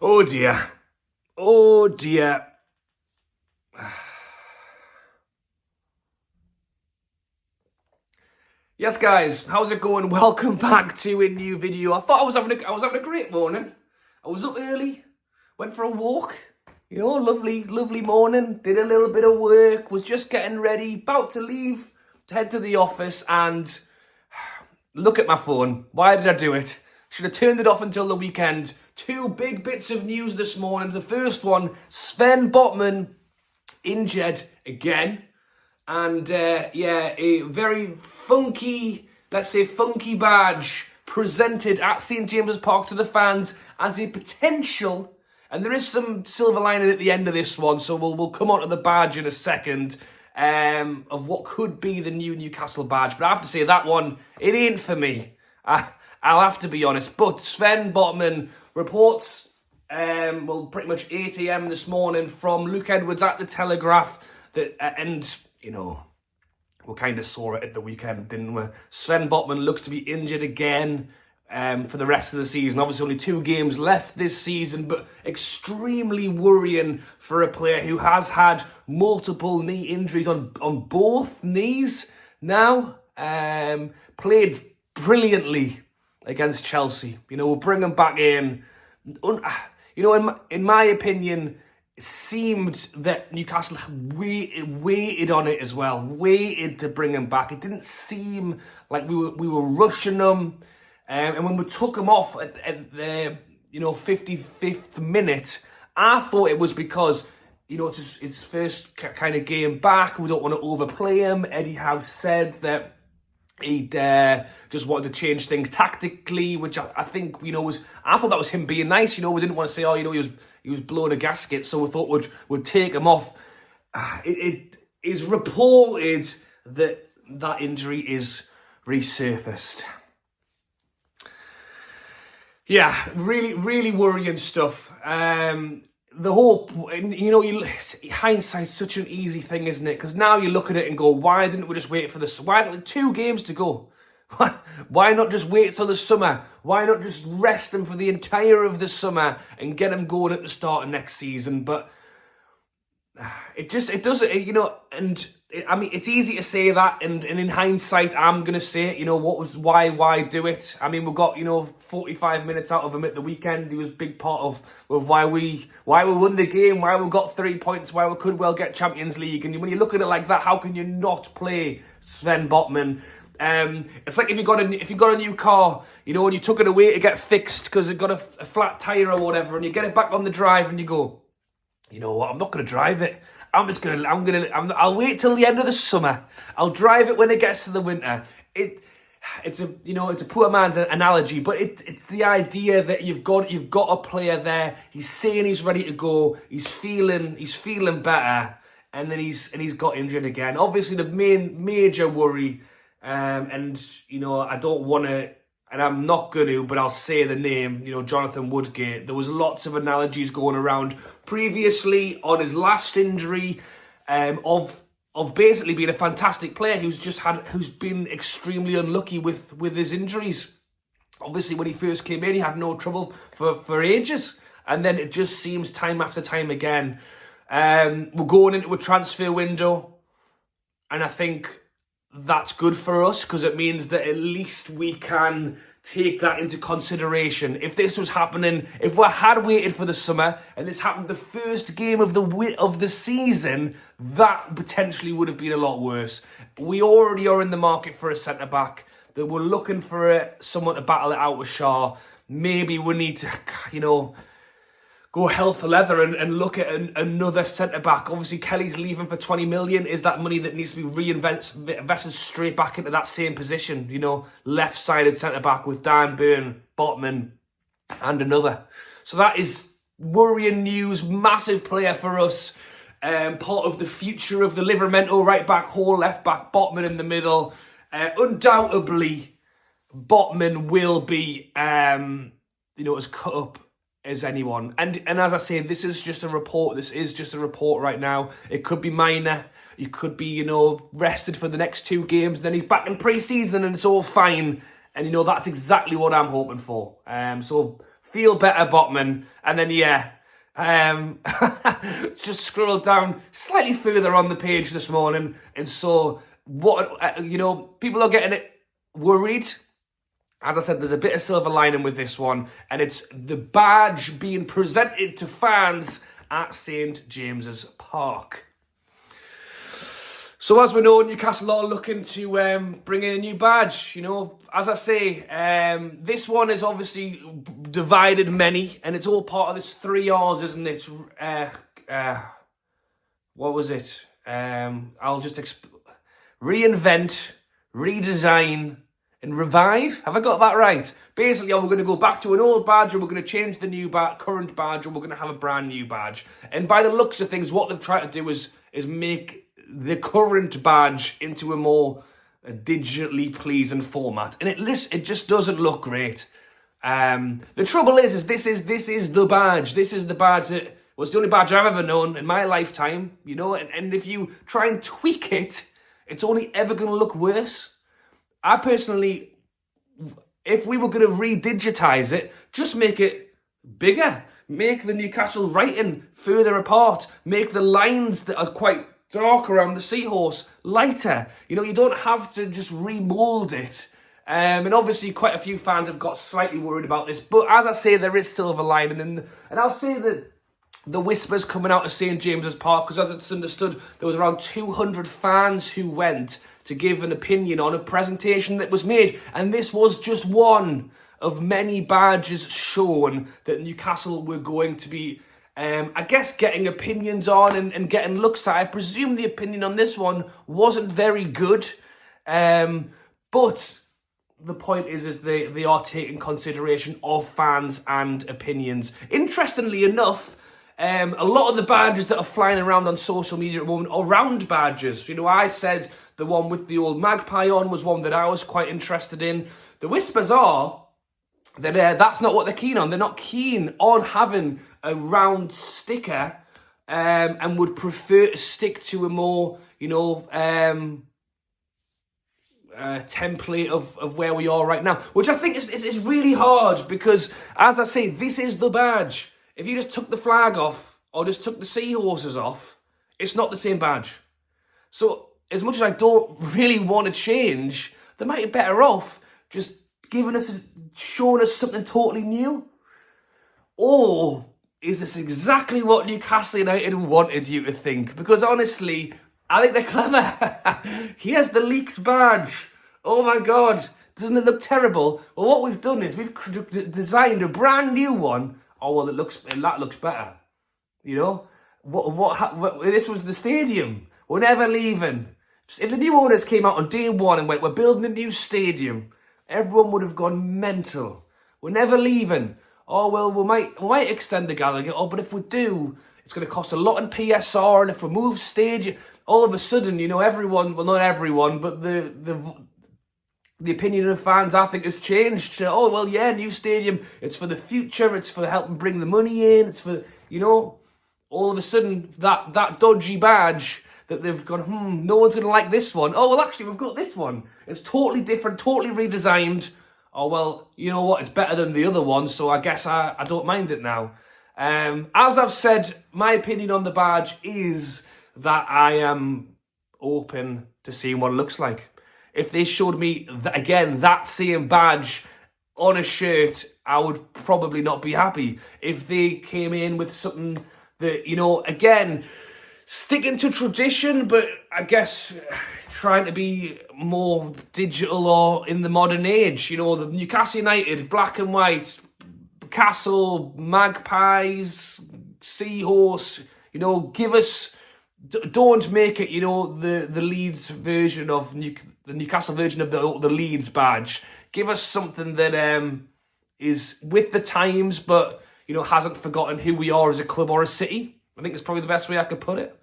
Oh dear. Oh dear. Yes, guys, how's it going? Welcome back to a new video. I thought I was having a great morning. I was up early, went for a walk. Lovely morning. Did a little bit of work. Was just getting ready, about to leave to head to the office, and look at my phone. Why did I do it? Should have turned it off until the weekend. Two big bits of news this morning. The first one: Sven Botman injured again. And a very funky, let's say funky badge presented at St James's Park to the fans as a potential, and there is some silver lining at the end of this one, so we'll come on to the badge in a second, of what could be the new Newcastle badge. But I have to say that one, it ain't for me. I'll have to be honest. But Sven Botman reports, pretty much 8 a.m. this morning from Luke Edwards at the Telegraph, that we kind of saw it at the weekend, didn't we? Sven Botman looks to be injured again for the rest of the season. Obviously, only 2 games left this season, but extremely worrying for a player who has had multiple knee injuries on both knees now. Played brilliantly against Chelsea. We'll bring him back in. In my opinion, it seemed that Newcastle waited on it as well, waited to bring him back. It didn't seem like we were rushing him, and when we took him off at the 55th minute, I thought it was because it's his first kind of game back. We don't want to overplay him. Eddie Howe said that he'd just wanted to change things tactically, which I think I thought that was him being nice. We didn't want to say, he was blowing a gasket, so we thought we'd take him off. It is reported that injury is resurfaced. Yeah, really worrying stuff. The whole, hindsight's such an easy thing, isn't it? Because now you look at it and go, why didn't we just wait for this? Why 2 games to go? Why not just wait till the summer? Why not just rest him for the entire of the summer and get him going at the start of next season? But it does, it's easy to say that, and in hindsight, I'm going to say, why do it? We got, 45 minutes out of him at the weekend. He was a big part of why we won the game, why we got 3 points, why we could well get Champions League. And when you look at it like that, how can you not play Sven Botman? It's like if you got a new car, and you took it away to get fixed because it got a flat tire or whatever, and you get it back on the drive and you go, you know what, I'm not going to drive it. I'll wait till the end of the summer. I'll drive it when it gets to the winter. It's a poor man's analogy, but it's the idea that you've got a player there. He's saying he's ready to go. He's feeling better, and then he's got injured again. Obviously, the major worry, and I don't want to. And I'm not going to, but I'll say the name, Jonathan Woodgate. There was lots of analogies going around previously on his last injury, of basically being a fantastic player who's been extremely unlucky with his injuries. Obviously, when he first came in, he had no trouble for ages. And then it just seems time after time again. We're going into a transfer window, and I think that's good for us because it means that at least we can take that into consideration. If this was happening, if we had waited for the summer and this happened the first game of the season, that potentially would have been a lot worse. We already are in the market for a centre-back. That we're looking for someone to battle it out with Shaw. Maybe we need to, go hell for leather and look at another centre-back. Obviously, Kelly's leaving for 20 million. Is that money that needs to be reinvested straight back into that same position? Left-sided centre-back with Dan Burn, Botman, and another. So that is worrying news. Massive player for us. Part of the future of the Livermento right-back, whole left-back, Botman in the middle. Undoubtedly, Botman will be, as cut up as anyone. And as I say, this is just a report. This is just a report right now. It could be minor. He could be, rested for the next 2 games. Then he's back in pre-season and it's all fine. And, that's exactly what I'm hoping for. So Feel better, Botman. And then, yeah, just scroll down slightly further on the page this morning and saw what, people are getting it worried. As I said, there's a bit of silver lining with this one, and it's the badge being presented to fans at St James's Park. So as we know, Newcastle are looking to bring in a new badge. As I say, this one is obviously divided many, and it's all part of this 3 R's, isn't it? What was it? I'll just reinvent, redesign, and revive. Have I got that right? Basically, we're going to go back to an old badge, and we're going to change the new current badge, and we're going to have a brand new badge. And by the looks of things, what they've tried to do is make the current badge into a more digitally pleasing format, and it just doesn't look great. The trouble is this is the badge. This is the badge that was the only badge I've ever known in my lifetime. And if you try and tweak it, it's only ever going to look worse. I personally, if we were going to re-digitize it, just make it bigger. Make the Newcastle writing further apart. Make the lines that are quite dark around the seahorse lighter. You don't have to just remold it. And obviously quite a few fans have got slightly worried about this. But as I say, there is silver lining. And I'll say that the whispers coming out of St James's Park, because as it's understood, there was around 200 fans who went to give an opinion on a presentation that was made. And this was just one of many badges shown that Newcastle were going to be, I guess, getting opinions on and getting looks at. I presume the opinion on this one wasn't very good. But the point is they are taking consideration of fans and opinions. Interestingly enough, a lot of the badges that are flying around on social media at the moment are round badges. I said the one with the old magpie on was one that I was quite interested in. The whispers are that that's not what they're keen on. They're not keen on having a round sticker, and would prefer to stick to a more, template of where we are right now, which I think is really hard because, as I say, this is the badge. If you just took the flag off or just took the seahorses off, it's not the same badge. So as much as I don't really want to change, they might be better off just showing us something totally new. Or is this exactly what Newcastle United wanted you to think? Because honestly, I think they're clever. Here's the leaked badge. Oh my God, doesn't it look terrible? Well, what we've done is we've designed a brand new one. Oh well, that looks better. What this was the stadium. We're never leaving. If the new owners came out on day one and went, we're building a new stadium, everyone would have gone mental. We're never leaving. Oh well, we might extend the Gallagher. Oh, but if we do, it's going to cost a lot in PSR, and if we move stage, all of a sudden, everyone, well, not everyone, but the opinion of fans, I think, has changed. Oh, well, yeah, new stadium, it's for the future, it's for helping bring the money in, it's for, all of a sudden, that dodgy badge that they've gone, no one's going to like this one. Oh, well, actually, we've got this one. It's totally different, totally redesigned. Oh, well, you know what, it's better than the other one, so I guess I don't mind it now. As I've said, my opinion on the badge is that I am open to seeing what it looks like. If they showed me, that same badge on a shirt, I would probably not be happy. If they came in with something that, again, sticking to tradition, but I guess trying to be more digital or in the modern age. The Newcastle United, black and white, castle, magpies, seahorse, give us... Don't make it, the Leeds version of the Newcastle version of the Leeds badge. Give us something that is with the times, but hasn't forgotten who we are as a club or a city. I think it's probably the best way I could put it.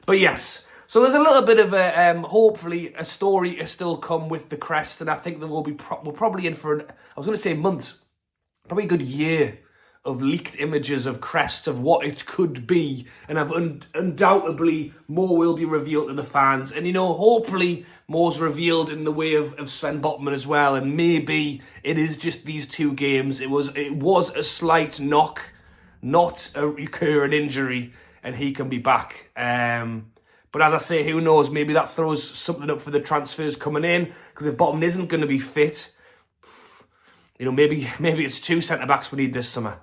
But yes, so there's a little bit of hopefully a story to still come with the crest, and I think that we're probably in for I was going to say months, probably a good year of leaked images of Crest, of what it could be, and undoubtedly more will be revealed to the fans. And, you know, hopefully more's revealed in the way of Sven Botman as well, and maybe it is just these 2 games. It was a slight knock, not a recurring injury, and he can be back. But as I say, who knows, maybe that throws something up for the transfers coming in, because if Botman isn't going to be fit, you know, maybe it's 2 centre-backs we need this summer.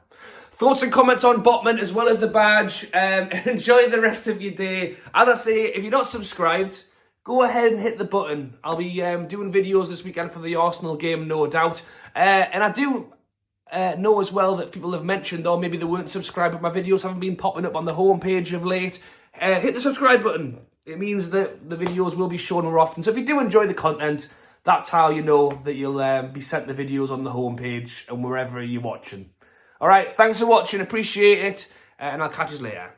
Thoughts and comments on Botman as well as the badge. Enjoy the rest of your day. As I say, if you're not subscribed, go ahead and hit the button. I'll be doing videos this weekend for the Arsenal game, no doubt. And I do know as well that people have mentioned, or maybe they weren't subscribed, but my videos haven't been popping up on the homepage of late. Hit the subscribe button. It means that the videos will be shown more often. So if you do enjoy the content, that's how you know that you'll be sent the videos on the homepage and wherever you're watching. All right, thanks for watching. Appreciate it. And I'll catch you later.